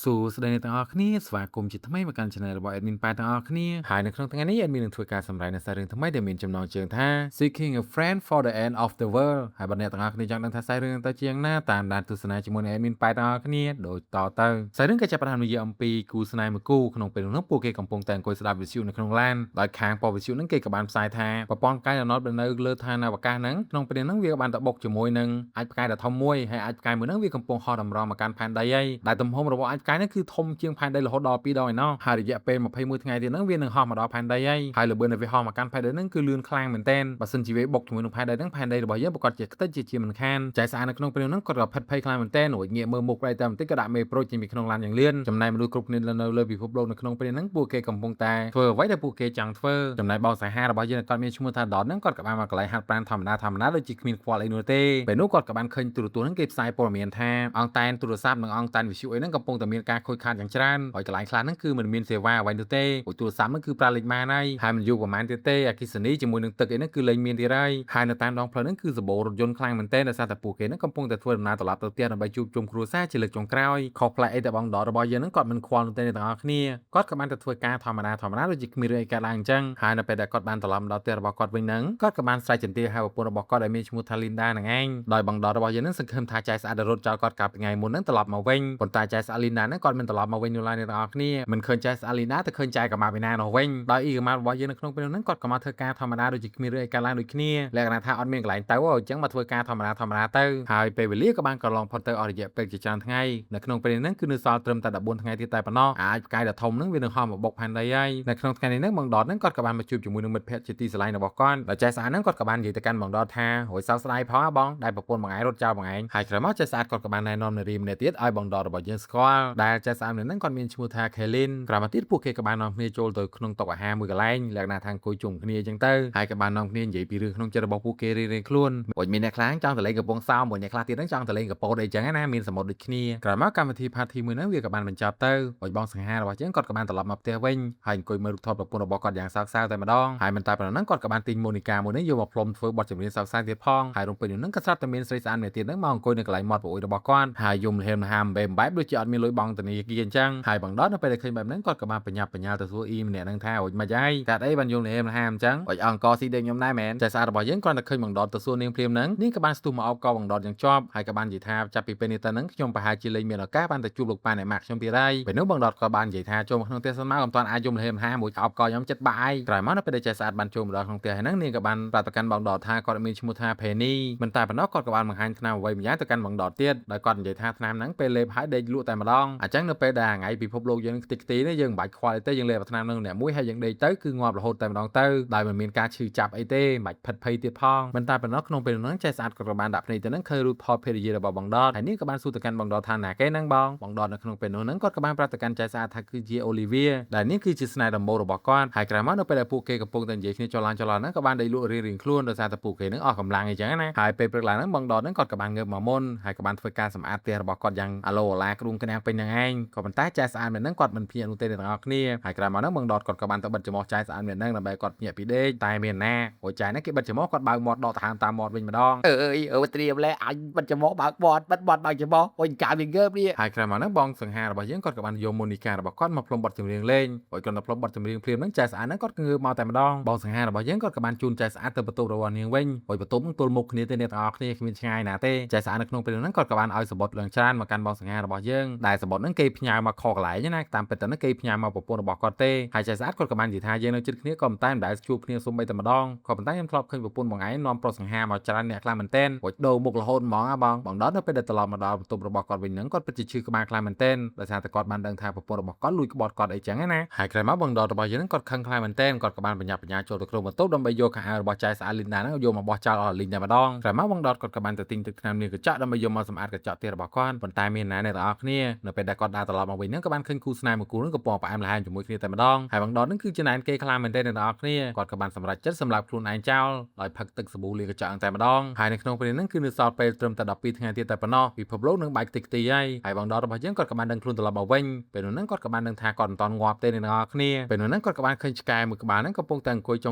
សួស្តីអ្នកទាំងអស់គ្នាស្វាគមន៍ជាថ្មីមកកាន់ Channel របស់ Admin ប៉ែទាំងអស់គ្នាហើយនៅក្នុងថ្ងៃនេះ Admin នឹងធ្វើការសម្ដែងនៅសាររឿងថ្មីដែលមានចំណងជើងថា Seeking a Friend for the End of the World ហើយបើអ្នកទាំងអស់គ្នាចង់ដឹងថាសាររឿងទៅជាយ៉ាងណាតាមដានទស្សនាជាមួយនឹង Admin ប៉ែទាំងអស់គ្នាដូចតទៅសាររឿងក៏ចាប់ផ្ដើមនិយាយអំពីគូស្នេហ៍មួយគូក្នុងពេលនោះពួកគេកំពុងតែអង្គុយស្ដាប់វិទ្យុនៅក្នុងឡានដោយខាងប៉ុស្តិ៍វិទ្យុនឹងគេក៏បានផ្សាយថាប្រព័ន្ធកាយដំណត់នៅលើឋានអវកាសហ្នឹងក្នុងពេលហ្នឹងវាក៏បានទៅបុកជាមួយនឹងអាចផ្កាយដ៏ធំមួយហើយអាចផ្កាយមួយហ្នឹងវាកំពុងហោះតម្រង់មកកាន់ផែនដីហើយដែលទំហំរបស់អាចផ្កាយហ្នឹងគឺធំជាងផែនដីរហូតដល់2ដងឯណោះហើយរយៈពេល21ថ្ងៃទៀតហ្នឹងវានឹងហោះមកដល់ផែនដីហើយល្បឿនដែលវាហោះមកកាន់ផែនដីហ្នឹងគឺលឿនខ្លាំងមែនទែនបើសិនជាវាបុកជាមួយនឹងផែនដីហ្នឹងផែនដីរបស់យើងប្រកាសជាខ្ទេចជាមិនខានចែកស្អាតនៅក្នុងពេលហ្នឹងគាត់ក៏ផិតភ័យខ្លាំងមែនទែនរួចងាកមើលមុខបែរទៅបន្តិចក៏ដាក់មេប្រូចចេញពីក្នុងឡានយ៉ាងលឿនចំណែកមនុស្សគ្រប់គ្នានៅលើពិភពលោកនៅក្នុងពេលហ្នឹងពួកគេកំពុងតែធ្វើអ្វីដែលពួកគេចង់ធ្វើចំណែកបងសាហារបស់យើងគាត់មានឈ្មោះថាដតហ្នឹងគាត់ក៏បានមកកន្លែងហាត់ប្រាណធម្មតាដូចជាគ្មានខ្វល់អីនោះទេពេលនោះគាត់ក៏បានឃើញទូរទស្សន៍ហ្នឹងគេផ្សាយព័ត៌មានថាអង្គតែនទូរស័ព្ទនិងអង្គតែនវិទ្យុអីហ្នឹងកំពុងតែមានការខូចខាតយ៉ាងច្រើនហើយកន្លែងខ្លះហ្នឹងគឺមិនមានសេវាអ្វីនោះទេព្រោះទូរស័ព្ទហ្នឹងគឺប្រើលេខម៉ានហើយមិនយូរប្រហែលទៀតទេអគ្គិសនីជាមួយនឹងទឹកអីហ្នឹងគឺលែងមានទៀតហើយនៅតាមដងផ្លូវហ្នឹងគឺសម្បូររថយន្តខ្លាំងមែនទែនដោយសារតែពួកគេហ្នឹងកំពុងតែធ្វើដំណើរត្រឡប់ទៅផ្ទះដើម្បីជួបជុំគ្រួសារជាលើកចុងក្រោយខុសប្លែកអីតែបងដតរបស់យើងហ្នឹងគាត់មិនខ្វល់នោះទេអ្នកទាំងអស់គ្នាគាត់ក៏បានទៅធ្វើការធម្មតាដូចជាគ្មានរឿងអីកើតឡើងអញ្ចឹងហើយនៅពេលដែលគាត់បានត្រឡប់មកដល់ផ្ទះរបស់គាត់វិញហ្នឹងគាត់ក៏បានស្រែកចន្ទៀហៅប្រពន្ធរបស់គាត់ដែលមានឈ្មោះថា Linda ហ្នឹងឯងដោយបងដតរបស់យើងហ្នឹងសង្ឃឹមថាចែស្អាតរត់ចោលគាត់កាលពីថ្ងៃមុនហ្នឹងត្រឡប់មកវិញប៉ុន្តែចែស្អាត Linda ហ្នឹងគាត់មិនត្រឡប់មកវិញនោះឡើយអ្នកទាំងអស់គ្នាមិនឃើញចែស្អាត Linda ទៅឃើញចែក៏មកពីណានោះវិញដោយអ៊ីក្មារបស់យើងនៅក្នុងពេលហ្នឹងគាត់ក៏មកធ្វើការធម្មតាដូចជាគ្មានរឿងអីកើតឡើងដូចគ្នាលក្ខណៈថាអត់មានកន្លែងទៅអញ្ចឹងមកធ្វើការធម្មតាទៅហើយពេលវេលាក៏បានកន្លងផុតទៅអស់រយៈពេលជាច្រើនថ្ងៃនៅក្នុងពេលហ្នឹងគឺនៅសល់ត្រឹមតែ14ថ្ងៃទៀតតែប៉ុណ្ណោះអាចផ្កាយដ៏ធំហ្នឹងវានឹងហោះមកបុកផែនដីហើយនៅក្នុងថ្ងៃនេះហ្នឹងបងដតហ្នឹងគាត់ក៏បានមកជួបជាមួយនឹងមិត្តភក្តិជាទីស្រឡាញ់របស់គាត់ដែលចែស្អាតហ្នឹងគាត់ក៏បាននិយាយទៅកាន់បងដតថារួយសោកស្ដាយផងបងដែលប្រពន្ធបងឯងរត់ចោលបងឯងហើយក្រោយមកចែស្អាតគាត់ក៏បានណែនាំនារីម្នាក់ទៀតឲ្យបងដតរបស់យើងស្គាល់ដែលចែស្អាតម្នាក់ហ្នឹងគាត់មានឈ្មោះថា Kaylin ក្រោយមកទៀតពួកគេក៏បាននាំគ្នាចូលទៅក្នុងតុអាហារមួយកន្លែងលក្ខណៈថាអង្គុយជុំគ្នាអញ្ចឹងទៅហើយក៏បាននាំគ្នានិយាយពីរឿងក្នុងចិត្តរបស់ពួកគេរៀងៗខ្លួនរួចមានអ្នកខ្លះចង់ទៅលេងកំពង់សោមមួយអ្នកខ្លះទៀតហ្នឹងចង់ទៅលេងកពតអីចឹងណាមានសមុទ្រដូចគ្នាក្រោយមកកម្មវិធី party មួយហ្នឹងវាក៏បានបញ្ចប់ទៅរួចបងសង្ហារបស់យើងគាត់ក៏បានត្រឡប់មកផ្ទះវិញហើយអង្គុយមើលរូបថតប្រពន្ធរបស់គាត់យ៉ាងសោកសៅតែម្ដងហើយមិនតែប៉ុណ្ណឹងគាត់ក៏បានទិញម៉ូនីកាមួយនេះយកមកផ្លុំធ្វើបទចម្រៀងសោកសៅទៀតផងហើយរំពេញនោះហ្នឹងក៏ស្រាប់តែមានស្រីស្អាតម្នាក់ទៀតហ្នឹងមកអង្គុយនៅកន្លែងមាត់ប្រួយរបស់គាត់ហើយយំលហេមលហាមបែបដូចជាអត់មានលុយបង់ធនាគារអញ្ចឹងហើយបងដតនៅពេលដែលឃើញបែបហ្នឹងគាត់ក៏បានបញ្ញាប់បញ្ញាល់ទៅសួរអ៊ីម្នាក់ហ្នឹងថារួចមិនហើយកាត់អីបានយំលហេមលហាមអញ្ចឹងរួចអង្គស៊ីដេកខ្ញុំដែរមែនចែស្អាតរបស់យើងគ្រាន់តែឃើញបងដតទៅសួរនាងព្រាមហ្នឹងនាងក៏បានស្ទុះមកអោបកបងដតយ៉ាងជាប់ហើយក៏បាននិយាយថាចាប់ពីពេលនេះទៅហ្នឹងខ្ញុំប្រហែលជាលែងមានឱកាសបានទៅជួបលោកប៉ាអ្នកម៉ាក់ខ្ញុំទៀតហើយពេលនោះបងដតក៏បាននិយាយថាចូលមកក្នុងផ្ទះសិនមកកុំតាន់អាចយំលហេមលហាមមួយអោបកខ្ញុំចិត្តបាក់ហើយក្រោយមកនៅពេលដែលចែស្អាតបានចូលមកដល់ក្នុងផ្ទះហ្នឹងនាងក៏បានប្រាប់ទៅកាន់បងដតថាគាត់មានឈ្មោះថា Penny មិនតែប៉ុណ្ណោះគាត់ក៏បានបង្ហាញថ្នាំអ្វីម្យ៉ាងទៅកាន់បងដតទៀតដោយគាត់និយាយថាថ្នាំហ្នឹងពេលលេបហើយដេកលក់តែម្ដងអញ្ចឹងនៅពេលដែលថ្ងៃពិភពលោកយើងខ្ទេចខ្ទីនេះយើងមិនបាច់ខ្វល់ទេយើងលេបថ្នាំហ្នឹងអ្នកមួយហើយយើងដេកទៅគឺងាប់រហូតតែម្ដងទៅដោយមិនមានការឈឺចាប់អីទេមិនបាច់ផិតភ័យទៀតផងមិនតែប៉ុណ្ណោះក្នុងពេលហ្នឹងចែស្អាតគាត់ក៏បានដាក់ភ្នែកទៅហ្នឹងឃើញរូបថតភេទនិយាយរបស់បងដតហើយនេះក៏បានសួរទៅកាន់បងដតថាណាគេហ្នឹងបងដតនៅក្នុងពេលនោះហ្នឹងគាត់ក៏បានប្រាប់ទៅកាន់ចែស្អាតថាគឺជា Olivia ដែលនេះគឺជាស្នេហ៍ដំបូងរបស់គាត់ហើយក្រោយមកនៅពេលដែលពួកគេកំពុងតែនិយាយគ្នាចុះឡើងហ្នឹងក៏បានដេកលក់រៀងៗខ្លួនដោយសារតែពួកគេហ្នឹងអស់កម្លាំងអីចឹងណាហើយពេលព្រឹកឡើងហ្នឹងបងដតហ្នឹងគាត់ក៏បានងើបមកមុនហើយក៏បានធ្វើការសម្អាតផ្ទះរបស់គាត់យ៉ាងអាឡូអាឡាគ្រូងក្រាំងពេញហ្នឹងឯងក៏ប៉ុន្តែចែស្អាតមែនហ្នឹងគាត់មិនភ្ញាក់នោះទេអ្នកទាំងអស់គ្នាហើយក្រោយមកហ្នឹងបងដតគាត់ក៏បានទៅបិទច្រមុះចែស្អាតមែនហ្នឹងដើម្បីគាត់ភ្ញាក់ពីដេកតែមានណាអូចែហ្នឹងគេបិទច្រមុះគាត់បើកមាត់ដកដង្ហើមតាមមាត់វិញម្ដងត្រៀមលែអញបិទច្រមុះបើកមាត់បិទមាត់បើកច្រមុះអូនកាវាងើបនេះហើយក្រោយមកហ្នឹងបងសង្ហារបស់យើងគាត់ក៏បានយកម៉ូនីការបស់គាត់មកផ្លុំបទចម្រៀងលេងហើយគាត់ទៅផ្លុំបទចម្រៀងព្រាមហ្នឹងចែស្អាតហ្នឹងគាត់ក៏ងើបមកតែម្ដងបងសង្ហារបស់យើងគាត់ក៏បានជូនចែស្អាតទៅបន្ទប់របស់នាងវិញហើយបន្ទប់ហ្នឹងទល់មុខគ្នាទេអ្នកទាំងអស់គ្នាគ្មានឆ្ងាយណាទេចែស្អាតនៅក្នុងពេលហ្នឹងគាត់ក៏បានឲ្យសបុតឡើងច្រើនមកកាន់បងសង្ហារបស់យើងដែលសបុតហ្នឹងគេផ្ញើមកខកន្លែងណាតាមពិតទៅហ្នឹងគេផ្ញើមកប្រពន្ធរបស់គាត់ទេហើយចែស្អាតគាត់ក៏បាននិយាយថាយើងនៅជិតគ្នាក៏មិនតែមិនដែលជួបគ្នាសូម្បីតែម្ដងក៏ប៉ុន្តែខ្ញុំធ្លាប់ឃើញប្រពន្ធបងឯងនាំប្រុសសង្ហាមកច្រើនអ្នកខ្លះមែនទែនរួចដូរមុខរហូតហ្មងបងដតនៅពេលដែលត្រឡប់មកដល់បន្ទប់របស់គាត់វិញហ្នឹងគាត់ពិតជាឈឺក្បាលខ្លាំងមែនទែនដោយសារតែគាត់បានដឹងថាប្រពន្ធរបស់គាត់លួចក្បត់គាត់អីចឹងណាហើយក្រោយមកបងដតរបស់យើងហ្នឹងគាត់ខឹងខ្លាំងមែនទែនគាត់ក៏បានបញ្ញាចូលទៅក្នុងបន្ទប់ដើម្បីយកខោអាវរបស់ចែស្អាត Linda ហ្នឹងយកមកបោះចោលអស់លីងតែម្ដងក្រោយមកបងដតគាត់ក៏បានទៅទិញទឹកថ្នាំលាងកញ្ចក់ដើម្បីយកមកសម្អាតកញ្ចក់ទៀតរបស់គាត់ប៉ុន្តែមានណាអ្នកទាំងអស់គ្នានៅពេលដែលគាត់ដើរត្រឡប់មកវិញហ្នឹងក៏បានឃើញគូស្នេហ៍មួយគូហ្នឹងកំពុងផ្អែមល្ហែមជាមួយគ្នាតែម្ដងហើយបងដតហ្នឹងគឺជាណែនគេខ្លាំងមែនទែនអ្នកទាំងអស់គ្នាគាត់ក៏បានសម្រេចចិត្តសម្លាប់ខ្លួនឯងចោលដោយផឹកទឹកសាប៊ូលាងកញ្ចក់តែម្ដងហើយនៅក្នុងពេលហ្នឹងគឺនៅសល់ពេលត្រឹមតែ12ថ្ងៃទៀតតែប៉ុណ្ណោះពិភពលោកនឹងបែកខ្ទេចខ្ទីហើយបងដតរបស់យើងគាត់ក៏បានដឹងខ្លួនត្រឡប់មកវិញពេលនោះហ្នឹងគាត់ក៏បានដឹងថាគាត់មិនតន់ងាប់ទេអ្នកទាំងអស់គ្នាពេលនោះហ្នឹងគាត់ក៏បានឃើញឆ្កែមួយក្បាលហ្នឹងកំពុងតែអង្គុយចុ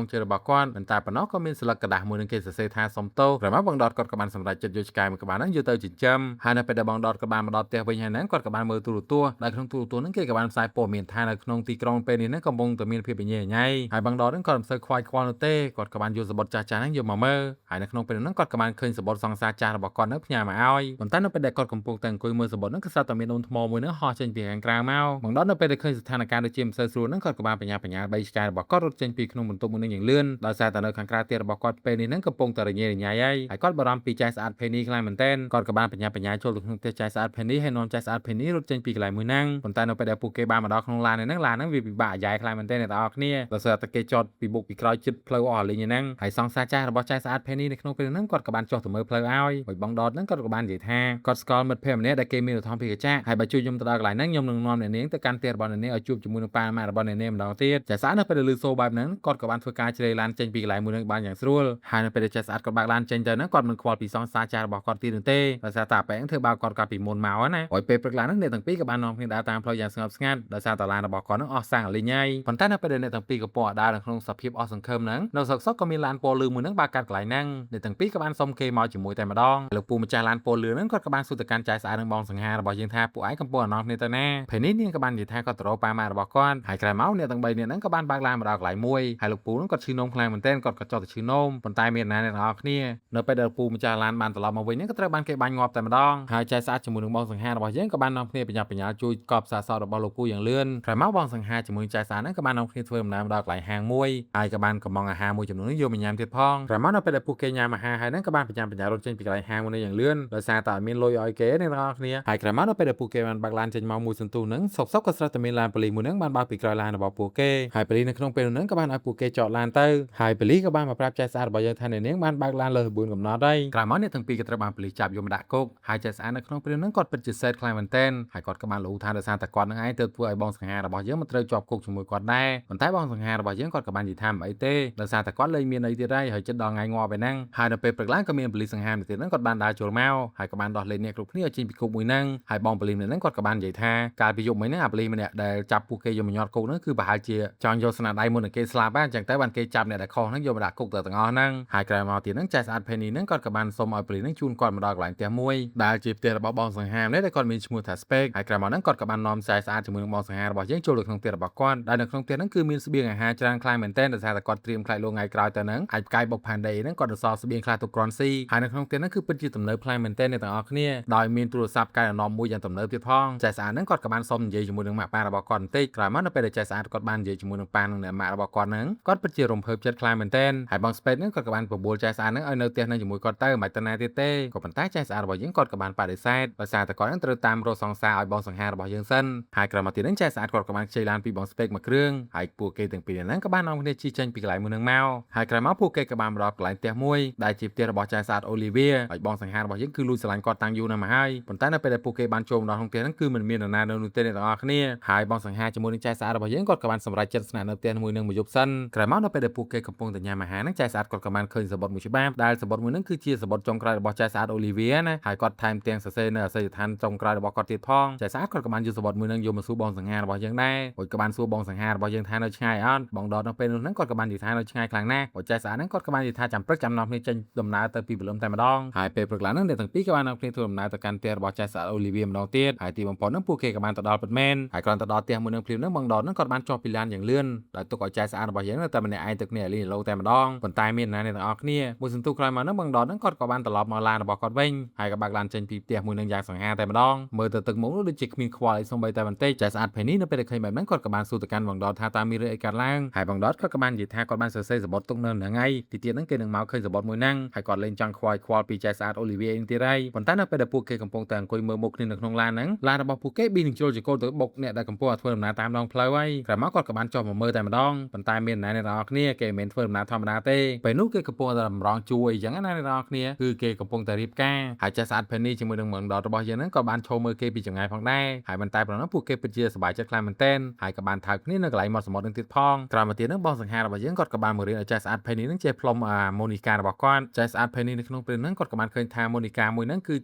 ងជើងរបស់គាត់មិនតែប៉ុណ្ណោះក៏មានស្លឹកกระดาษមួយនឹងគេសរសេរថាសុំទោសក្រោយមកបងដតគាត់ក៏បានសម្រេចចិត្តយកឆ្កែមួយក្បាលហ្នឹងយកទៅចិញ្ចឹមហើយនៅពេលដែលបងដតក៏បានមកដល់ផ្ទះវិញហើយហ្នឹងគាត់ក៏បានមើល ទូរទស្សន៍ដែលក្នុងទូរទស្សន៍ហ្នឹងគេក៏បានផ្សាយព័ត៌មានថានៅក្នុងទីក្រុងពេលនេះហ្នឹងកំពុងតែមានភាពញ៉េញ៉ៃហើយបងដតហ្នឹងក៏មិនសូវខ្វាយខ្វល់នោះទេគាត់ក៏បានយកសបុតចាស់ៗហ្នឹងយកមកមើលហើយនៅក្នុងពេលហ្នឹងគាត់ក៏បានឃើញសបុតសង្សារចាស់របស់គាត់ហ្នឹងផ្ញើមកឲ្យប៉ុន្តែនៅពេលដែលគាត់កំពុងតែអង្គុយមើលសបុតហ្នឹងក៏ស្រាប់តែមានដូនថ្មមួយហ្នឹងហោះចេញពីខាងក្រៅមកបងដតនៅពេលដែលឃើញស្ថានភាពដូចជាមិនសូវស្រួលហ្នឹងគាត់ក៏បានបញ្ញាបីឆ្កែរបស់គាត់រត់ចេញពីក្នុងបន្ទប់មួយហ្នឹងយ៉ាងលឿនដោយសារតែនៅខាងក្រៅទៀតរបស់គាត់ពេលនេះហ្នឹងកំពុងតែរញ៉េរញ៉ៃហើយគាត់បារម្ភពីចៃស្អាតភេនីខ្លាំងមែនទែនគាត់ក៏បានបញ្ញាចូលទៅក្នុងផ្ទះចៃស្អាតភេនីហើយនាំចៃស្អាតភេនីរត់ចេញពីកន្លែងមួយហ្នឹងប៉ុន្តែនៅពេលដែលពួកគេបានមកដល់ក្នុងឡានហ្នឹងវាពិបាកអាយ៉ែខ្លាំងមែនទែនអ្នកទាំងអស់គ្នាដោយសារតែគេចតពីបុកពីក្រោយជិតផ្លូវអស់លេងហ្នឹងហើយសង្សារចាស់របស់ចៃស្អាតភេនីនៅក្នុងពេលហ្នឹងគាត់ក៏បានចុះទៅមើលផ្លូវឲ្យបងដតហ្នឹងគាត់ក៏បាននិយាយថាគាត់ស្គាល់មិត្តភក្តិម្នាក់ដែលគេមានឧទ្ធម្ភាគចក្រហើយបើជួយខ្ញុំទៅដល់កន្លែងហ្នឹងខ្ញុំនឹងនាំអ្នកនាងទៅកាន់ផ្ទះរបស់អ្នកនាងឲ្យជួបជាមួយនឹងប៉ាម៉ាក់របស់អ្នកនាងម្ដងទៀតចៃស្អាតនៅពេលដែលឮសូរបែបហ្នឹងគាត់ក៏បានធ្វើការជ្រែកឡានចេញពីកន្លែងមួយហ្នឹងបានយ៉ាងស្រួលហើយនៅពេលដែលចៃស្អាតគាត់បើកឡានចេញទៅហ្នឹងគាត់មិនខ្វល់ពីសង្សារចាស់របស់គាត់ទៀតទេដោយសារតែប៉ែងធ្វើបាបគាត់កាលពីមុនមកណាហើយពេលព្រឹកឡើងហ្នឹងអ្នកទាំងពីរក៏បាននាំគ្នាដើរតាមផ្លូវយ៉ាងស្ងប់ស្ងាត់ដោយសារតែឡានរបស់គាត់ហ្នឹងអស់សាំងអលីញហើយប៉ុន្តែនៅពេលដែលអ្នកទាំងពីរកំពុងដើរនៅក្នុងសភាពអស់សង្ឃឹមហ្នឹងនៅស្រុកសុកក៏មានឡានពណ៌លឿងមួយហ្នឹងបើកកាត់កន្លែងហ្នឹងអ្នកទាំងពីរក៏បានសុំគេមកជាមួយតែម្ដងលោកពូម្ចាស់ឡានពណ៌លឿងហ្នឹងគាត់ក៏បានសួរទៅកាន់ចៃស្អាតនឹងបងសង្ហារបស់យើងថាពួកឯងកំពុងអណោះគ្នាទៅណាពេលនេះនាងក៏បាននិយាយថាគាត់ទៅរកប៉ាម៉ាក់របស់គាត់ហើយក្រោយមកអ្នកទាំង3នាក់ហ្នឹងក៏បានបើកឡានមកដល់កន្លែងមួយហើយលោកពូហ្នឹងគាត់ឈឺនោមខ្លាំងមែនទែនគាត់ក៏ចុះទៅឈឺនោមប៉ុន្តែមានណាអ្នកទាំងអស់គ្នានៅពេលដែលលោកពូម្ចាស់ឡានបានត្រឡប់មកវិញហ្នឹងក៏ត្រូវបានគេបាញ់ងាប់តែម្ដងហើយចៃស្អាតជាមួយនឹងបងសង្ហារបស់យើងក៏បាននាំគ្នាបញ្ញាជួយកប់សារសរបស់លោកពូយ៉ាងលឿនក្រោយមកបងសង្ហាជាមួយចៃស្អាតហ្នឹងក៏បាននាំគ្នាធ្វើដំណើរមកដល់កន្លែងហាងមួយហើយក៏បានកំងអាហារមួយចំនួននេះយកមកញ៉ាំទៀតផងក្រោយមកនៅពេលដែលពួកគេញ៉ាំអាហារហើយហ្នឹងក៏បានបញ្ញារត់ចេញពីកន្លែងហាងមួយនេះយ៉ាងលឿនដោយសារតែអត់មានលុយឲ្យគេអ្នកទាំងអស់គ្នាហើយក្រោយមកនៅពេលដែលពួកគេបានបើកឡានចេញមកមួយសន្ទុះហ្នឹងសុកក៏ស្រាប់តែមានឡានប៉ូលីសមួយហ្នឹងបានបើកពីក្រោយឡានរបស់ពួកគេហើយប៉ូលីសនៅក្នុងពេលហ្នឹងក៏បានឲ្យពួកគេចតឡានទៅហើយប៉ូលីសក៏បានមកប្រាប់ចៃស្អាតរបស់យើងថាអ្នកនាងបានបើកឡានលើស4កំណត់ហើយក្រោយមកអ្នកទាំងពីរក៏ត្រូវបានប៉ូលីសចាប់យកមកដាក់គុកហើយចៃស្អាតនៅក្នុងពេលហ្នឹងគាត់ពិតជាសេតខ្លាំងមែនទែនហើយគាត់ក៏បានលូថាដោយសារតែគាត់នឹងឯងទៅធ្វើឲ្យបងសង្ហារបស់យើងមិនត្រូវជាប់គុកជាមួយគាត់ដែរប៉ុន្តែបងសង្ហារបស់យើងគាត់ក៏បាននិយាយថាមិនអីទេដោយសារតែគាត់លែងមានអីទៀតហើយចិត្តដល់ថ្ងៃងាប់ឯហ្នឹងហើយនៅពេលព្រឹកឡើងក៏មានប៉ូលីសសង្ហាម្នាក់ទៀតហ្នឹងគាត់បានដើរចូលមកហើយក៏បានដោះលែងអ្នកគ្រប់គ្នាឲ្យចេញពីគុកមួយហ្នឹងហើយបងប៉ូលីសម្នាក់ហ្នឹងគាត់ក៏បាននិយាយថាកាលពីយប់មិញហ្នឹងអាប៉ូលីសម្នាក់ដែលចាប់ពួកគេយកមកញាត់គុកហ្នឹងគឺប្រហែលជាចង់យកស្នាដៃមុននឹងគេស្លាប់អញ្ចឹងទៅបានគេចាប់អ្នកដែលខុសហ្នឹងយកមកដាក់គុកទៅទាំងអស់ហ្នឹងហើយក្រោយមកទៀតហ្នឹងចៃស្អាតភេនីហ្នឹងគាត់ក៏បានសុំឲ្យប៉ូលីសហ្នឹងជូនគាត់មកដល់កន្លែងផ្ទះមួយដែលជាផ្ទះរបស់បងសង្ហាម្នាក់ដែលគាត់មានឈ្មោះថា Spec ហើយក្រោយមកហ្នឹងគាត់ក៏បាននាំចៃស្អាតជាមួយនឹងបងសង្ហារបស់យើងចូលទៅក្នុងផ្ទះរបស់គាត់ដែលនៅក្នុងផ្ទះហ្នឹងគឺមានស្បៀងអាហារច្រើនខ្លាំងមែនទែនដោយសារតែគាត់ត្រៀមខ្លាចលងថ្ងៃក្រោយទៅហ្នឹងអាចផ្កាយបុកផាន់ដេហ្នឹងគាត់ទៅសល់ស្បៀងខ្លះទុកគ្រាន់ស៊ីហើយនៅក្នុងផ្ទះហ្នឹងគឺពិតជាទំនើបខ្លាំងមែនទែនអ្នកទាំងអស់គ្នាដោយមានទូរស័ព្ទកែអណមមួយយ៉ាងទំនើបទៀតផងចៃស្អាតហ្នឹងគាត់ក៏បានសុំនិយាយជាមួយនឹងម៉ាក់ប៉ារបស់គាត់បន្តិចក្រោយមកនៅពេលដែលចៃស្អាតគាត់បាននិយាយជាមួយនឹងប៉ានិងអ្នកម៉ាក់របស់គាត់ហ្នឹងគាត់ពិតជារំភើបចិត្តខ្លាំងមែនទែនហើយបងស្ពេតហ្នឹងគាត់ក៏បានបបួលចៃស្អាតហ្នឹងឲ្យនៅផ្ទះហ្នឹងជាមួយគាត់ទៅមិនទៅណាទៀតទេក៏ប៉ុន្តែចៃស្អាតរបស់យើងគាត់ក៏បានបដិសេធដោយសារតែគាត់ហ្នឹងត្រូវតាមរកសង្សារឲ្យបងសង្ហារបស់យើងសិនហើយក្រោយមកទៀតហ្នឹងចៃស្អាតគាត់ក៏បានខ្ចីឡានពីបងស្ពេតមួយគ្រឿងហើយពួកគេទាំងពីរហ្នឹងក៏បាននាំគ្នាជិះចេញពីកន្លែងមួយហ្នឹងមកហើយក្រោយមកពួកគេក៏បានមកដល់កន្លែងផ្ទះមួយដែលជាផ្ទះរបស់ចៅសាទអូលីវីហើយបងសង្ហារបស់យើងគឺលួចស្រឡាញ់គាត់តាំងយូរណាស់មកហើយប៉ុន្តែនៅពេលដែលពួកគេបានចូលមកដល់ក្នុងផ្ទះហ្នឹងគឺមិនមាននរណានៅនោះទេអ្នកទាំងអស់គ្នាហើយបងសង្ហាជាមួយនឹងចៅសាទរបស់យើងគាត់ក៏បានសម្រេចចិត្តស្នាក់នៅផ្ទះមួយនឹងមួយយប់សិនក្រោយមកនៅពេលដែលពួកគេកំពុងតែញ៉ាំអាហារហ្នឹងចៅសាទគាត់ក៏បានឃើញសបុតមួយច្បាប់ដែលសបុតមួយហ្នឹងគឺជាសបុតចុងក្រោយរបស់ចៅសាទអូលីវីណាហើយគាត់ថែមទាំងសរសេរនៅអសយដ្ឋានចុងក្រោយរបស់គាត់ទៀតផងចៅសាទគាត់ក៏បានយកសបុតមួយហ្នឹងយកមកសួរបងសង្ហារបស់យើងដែរគាត់ក៏បានសួរបងសង្ហារបស់យើងថានៅឆ្ងាយអត់បងដតនៅពេលនោះហ្នឹងគាត់ក៏បាននិយាយថានៅឆ្ងាយខ្លាំងណាស់បើចៅសាទហ្នឹងគាត់ក៏បាននិយាយថាចាំព្រឹកចាំនាំគ្នាចេញដំណើរទៅពីព្រលឹមតែម្ដងហើយពេលព្រឹកឡើងហ្នឹងអ្នកទាំងពីរក៏បាននាំគ្នាធ្វើដំណើរទៅកាន់ផ្ទះរបស់ចៅសាទអូលីវីម្ដងទៀតហើយទីបំផុតហ្នឹងពួកគេក៏បានទៅដល់ពិតមែនហើយគ្រាន់តែដល់ផ្ទះមួយនឹងភ្លាមហ្នឹងបងដតហ្នឹងគាត់បានចុះពីឡានយ៉ាងលឿនដោយទុកឲ្យចៅស្អាតរបស់យើងនៅតែម្នាក់ឯងទៅគ្នាលីឡូតែម្ដងប៉ុន្តែមានណាអ្នកទាំងអស់គ្នាមួយសន្ទុះក្រោយមកហ្នឹងបងដតហ្នឹងគាត់ក៏បានត្រឡប់មកឡានរបស់គាត់វិញហើយក៏បើកឡានចេញពីផ្ទះមួយនឹងយ៉ាងសង្ហាតែម្ដងមើលទៅទឹកមុខនោះដូចជាគ្មានខ្វល់អីសូម្បីតែបន្តិចចៅស្អាតភេនីនៅពេលដែលឃើញបែបហ្នឹងគាត់ក៏បានសួរទៅកាន់បងដតថាតើមានរឿងអីកើតឡើងហើយបងដតគាត់ក៏បាននិយាយថាគាត់បានសរសេរសបុតទុកនៅហ្នឹងឯងទីទៀតហ្នឹងគេនឹងមកឃើញសបុតមួយហ្នឹងហើយគាត់លេងចង់ខ្វាយខ្វល់ពីចៅស្អាតអូលីវីឯងទៀតហើយប៉ុន្តែនៅពេលដែលពួកគេកំពុងតែអង្គុយមើលមុខគ្នានៅក្នុងឡានហ្នឹងឡានរបស់ពួកគេប៊ីនឹងចូលចង្កូតទៅបុកអ្នកដែលកំពុងធ្វើដំណើរតាមដងផ្លូវហើយក្រោយមកគាត់ក៏បានចុះមកមើលតែម្ដងប៉ុន្តែមានអ្នកទាំងអស់គ្នាគេមិនមែនធ្វើដំណើរធម្មតាទេពេលនោះគេកំពុងតែតម្រង់ជួរអីចឹងណាអ្នកទាំងអស់គ្នាគឺគេកំពុងតែរៀបការហើយចៅស្អាតភេនីជាមួយនឹងមើងដតរបស់យើងហ្នឹងក៏បានឈរមើលគេពីចម្ងាយផងដែរហើយប៉ុន្តែប្រណោះពួកគេពិតជាសប្បាយចិត្តខ្លាំងមែនទែនហើយក៏បានថើបគ្នានៅកន្លែងមាត់សមុទ្រនឹងទៀតផងក្រោយមកទៀតហ្នឹងបងសង្ហារបស់យើងគាត់ក៏បានមករៀនឲ្យចៅស្អាតភេនីហ្នឹងចេះផ្លុំម៉ូនីការបស់គាត់ចៅស្អាតភេនីនៅក្នុងពេលហ្នឹងគាត់ក៏បានឃើញថាម៉ូនីកាមួយហ្នឹងគឺ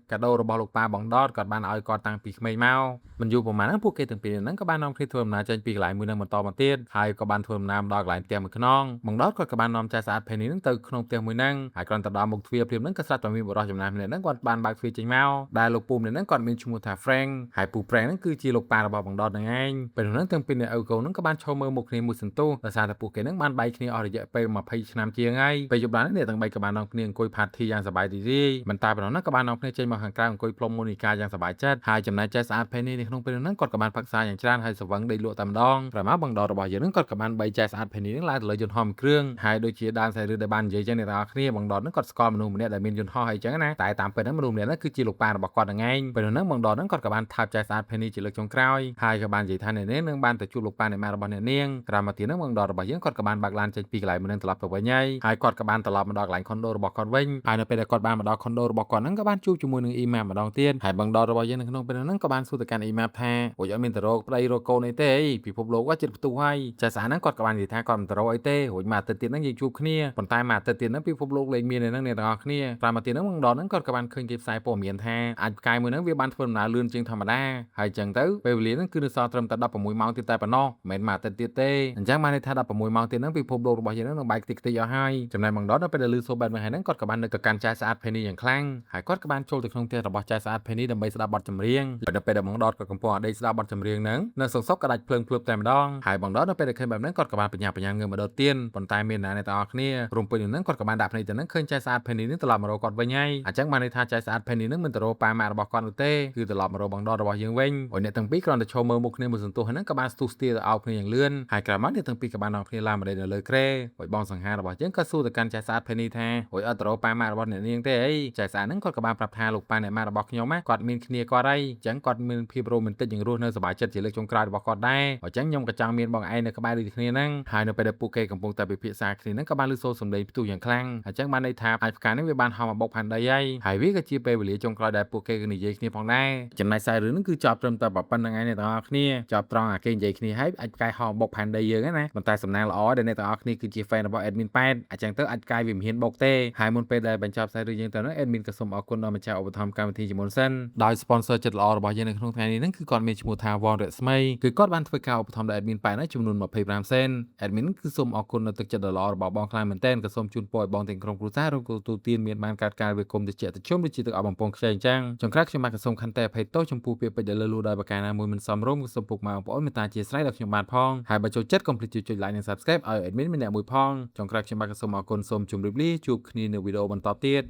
ជាកាដូរបស់លោកប៉ាបងដតគាត់បានឲ្យគាត់តាំងពីក្មេងមកមិនយូរប៉ុន្មានហ្នឹងពួកគេទាំងពីរហ្នឹងក៏បាននាំគ្នាធ្វើដំណើរចេញពីកន្លែងមួយហ្នឹងបន្តមកទៀតហើយក៏បានធ្វើដំណើរដល់កន្លែងផ្ទះមួយខ្នងបងដតគាត់ក៏បាននាំចៅស្អាតភេនីហ្នឹងទៅក្នុងផ្ទះមួយហ្នឹងហើយគ្រាន់តែដល់មុខទ្វារព្រាមហ្នឹងក៏ស្រាប់តែមានបុរសចំណាស់ម្នាក់ហ្នឹងគាត់បានបើកទ្វារចេញមកដែលលោកពូម្នាក់ហ្នឹងគាត់មានឈ្មោះថា Frank ហើយពូ Frank ហ្នឹងគឺជាលោកប៉ារបស់បងដតហ្នឹងឯងពេលនោះទាំងពីរអ្នកឪកូនហ្នឹងក៏បានឈរមើលមុខគ្នាមួយសន្ទុះដោយសារតែពួកគេហ្នឹងបានបែកគ្នាអស់រយៈពេល20ឆ្នាំជាងហើយពេលយប់ឡើងអ្នកទាំង3ក៏បាននាំគ្នាអង្គុយ party យ៉ាងសប្បាយរីករាយមិនតែប៉ុណ្ណោះណាក៏បាននាំគ្នាចេញមកខាងក្រៅអង្គុយផ្លុំ Monica យ៉ាងសប្បាយចិត្តហើយចំណែកចែស្អាត Penny នៅក្នុងពេលនោះហ្នឹងគាត់ក៏បានផឹកសាយ៉ាងច្រើនហើយស្វឹងដេកលក់តែម្ដងក្រោយមកបងដតរបស់យើងហ្នឹងគាត់ក៏បានបីចែស្អាត Penny ហ្នឹងឡើងទៅលើយន្តហោះមួយគ្រឿងហើយដូចជាដើមខ្សែរឿងដែលបាននិយាយចឹងអ្នកទាំងអស់គ្នាបងដតហ្នឹងគាត់ស្គាល់មនុស្សម្នាក់ដែលមានយន្តហោះអីចឹងណាតែតាមពិតហ្នឹងមនុស្សម្នាក់ហ្នឹងគឺជាលោកប៉ារបស់គាត់ហ្នឹងឯងពេលនោះហ្នឹងបងដតហ្នឹងគាត់ក៏បានថើបចែស្អាត Penny ជាលើកចុងក្រោយហើយក៏បាននិយាយថាអ្នកនាងនឹងបានទៅជួបលោកប៉ាអ្នកម៉ែរបស់អ្នកនាងក្រោយមកទៀតហ្នឹងបងដតរបស់យើងគាត់ក៏បានបើកឡានចេញពីកន្លែងមួយហ្នឹងត្រឡប់ទៅវិញហើយគាត់ក៏បានត្រឡប់មកដល់កន្លែងខុនដូរបស់គាត់វិញហើយនៅពេលដែលគាត់បានមកដល់ខុនដូរបស់គាត់ហ្នឹងក៏បានជួបជាមួយនឹងអ៊ីម៉ាម្ដងទៀតហើយបងដតរបស់យើងនៅក្នុងពេលហ្នឹងក៏បានសួរទៅកាន់អ៊ីម៉ាថាអូយអត់មានទៅរកប្តីរកកូនអីទេពិភពលោកគាត់ចិត្តផ្ទុះហើយចែស្អាតហ្នឹងគាត់ក៏បាននិយាយថាគាត់មិនទៅរកអីទេរួចមកអាទិត្យទៀតហ្នឹងយើងជួបគ្នាប៉ុន្តែមកអាទិត្យទៀតហ្នឹងពិភពលោកលែងមាននៅហ្នឹងអ្នកទាំងអស់គ្នាក្រោយមកទៀតហ្នឹងបងដតហ្នឹងគាត់ក៏បានឃើញគេផ្សាយព័ត៌មានថាអាចផ្កាយមួយហ្នឹងវាបានធ្វើដំណើរលឿនជាងធម្មតាហើយចឹងទៅពេលវេលាហ្នឹងគឺនៅសល់ត្រឹមតែ16ម៉ោងទៀតតែប៉ុណ្ណោះមិនមែនមកអាទិត្យទៀតទេអញ្ចឹងបានន័យថា16ម៉ោងទៀតហ្នឹងពិភពលោករបស់យើងហ្នឹងនឹងបែកខ្ទេចខ្ទេចអស់ហើយចំណែកបងដតនៅពេលដែលឮសូរបែបហ្នឹងគាត់ក៏បាននឹកទៅកាន់ចែស្អាត Penny យ៉ាងខ្លាំងហើយគាត់ក៏បានចូលទៅក្នុងផ្ទះរបស់ចែស្អាត Penny ដើម្បីស្ដាប់បទចម្រៀងហើយនៅពេលដែលបងដតក៏កំពុងដេកស្ដាប់បទចម្រៀងហ្នឹងនៅសង្សក់ក៏ដាច់ភ្លើងភ្លឺបតែម្ដងហើយបងដតនៅពេលដែលឃើញបែបហ្នឹងគាត់ក៏បានបញ្ញាងើបមកដុតទៀនប៉ុន្តែមានអ្នកទាំងអស់គ្នារួមពេញនឹងហ្នឹងគាត់ក៏បានដាក់ភ្នែកទៅហ្នឹងឃើញចែស្អាត Penny ហ្នឹងត្រឡប់មករកគាត់វិញហើយអញ្ចឹងបានន័យថាចែស្អាត Penny ហ្នឹងមិនទៅរកប៉ាម៉ាក់របស់គាត់នោះទេគឺត្រឡប់មករកបងដតរបស់យើងវិញហើយអ្នកទាំងពីរគ្រាន់តែឈរមើលមុខគ្នាមួយសន្ទុះហ្នឹងក៏បានស្ទុះស្ទាទៅអោបគ្នាយ៉ាងលឿនហើយក្រោយមកអ្នកទាំងពីរក៏បាននាំគ្នាឡើងមកដេកនៅលើគ្រែហើយបងសង្ហារបស់យើងក៏សួរទៅកាន់ចែស្អាត Penny ថាអូយអត់ទៅរកប៉ាម៉ាក់របស់អ្នកនាងទេអីចែស្អាតហ្នឹងគាត់ក៏បានប្រាប់ថាលោកប៉ាអ្នកម៉ាក់របស់ខ្ញុំគាត់មានគ្នាគាត់ហើយអញ្ចឹងគាត់មានភាពរ៉ូមែនទិកយ៉ាងរស់នៅសប្បាយចិត្តជាលើកចុងក្រោយរបស់គាត់ដែរអញ្ចឹងខ្ញុំក៏ចង់មានបងឯងនៅក្បែរដូចគ្នាហ្នឹងហើយនៅពេលដែលពួកគេកំពុងតែពិភាក្សាគ្នាហ្នឹងក៏បានឮសូរសំឡេងផ្ទុះយ៉ាងខ្លាំងអញ្ចឹងបានន័យថាអាចផ្កានេះវាបានហោះមកបុកផាន់ដីហើយវាក៏ជាពេលវេលាចុងក្រោយដែលពួកគេនិយាយគ្នាផងដែរចំណែកខ្សែរឿងហ្នឹងគឺចប់ត្រឹមតែប៉ុណ្្នឹងឯងអ្នកទាំងអស់គ្នាចប់ត្រង់អាគេនិយាយគ្នាហើយអាចផ្កាយហោះបុកផាន់ដីយើងណាប៉ុន្តែសំណាងល្អដែលអ្នកទាំងអស់គ្នាគឺជា fan របស់ admin ប៉ែតអញ្ចឹងទៅអាចផ្កាយវាមិនហ៊ានបុកទេហើយមុនពេលដែលបញ្ចប់ខ្សែរឿងយើងទៅនោះ admin ក៏សូមអរគុណដល់ម្ចាស់ឧបត្ថម្ភកម្មវិធីជាមុនសិនដោយ sponsor ចិត្តល្អរបស់យើងនៅក្នុងថ្ងៃនេះហ្នឹងគឺគាត់មានឈ្មោះថា Von រស្មីគឺគាត់បានធ្វើការឧបត្ថម្ភដល់ admin ប៉ែតណាចំនួន25សេន admin គឺសូមអរគុណនៅទឹកចិត្តដ៏ល្អរបស់បងខ្លាំងមែនទែនក៏សូមជូនពរឲ្យបងទាំងក្រុមគ្រួសាររួមទទួលទានមានបានកើតការវាគុំតិចតិចជុំដូចជាទឹកអប់បំពង់ខ្ចីអញ្ចឹងចុងក្រោយខ្ញុំបាទក៏សូមខន្តីអភ័យទោសចំពោះពាក្យពេចន៍ដែលលើសលួសដោយប្រការណាមួយមិនសមរម្យក៏សូមពុកម៉ែបងប្អូនមេត្តាជាស្រ័យដល់ខ្ញុំបាទផងហើយបើចូលចិត្តកុំភ្លេចចុច like និង subscribe ឲ្យ admin ម្នាក់មួយផងចុងក្រោយខ្ញុំបាទក៏សូមអរគុណសូមជម្រាបលាជួបគ្នានៅវីដេអូបន្តទៀត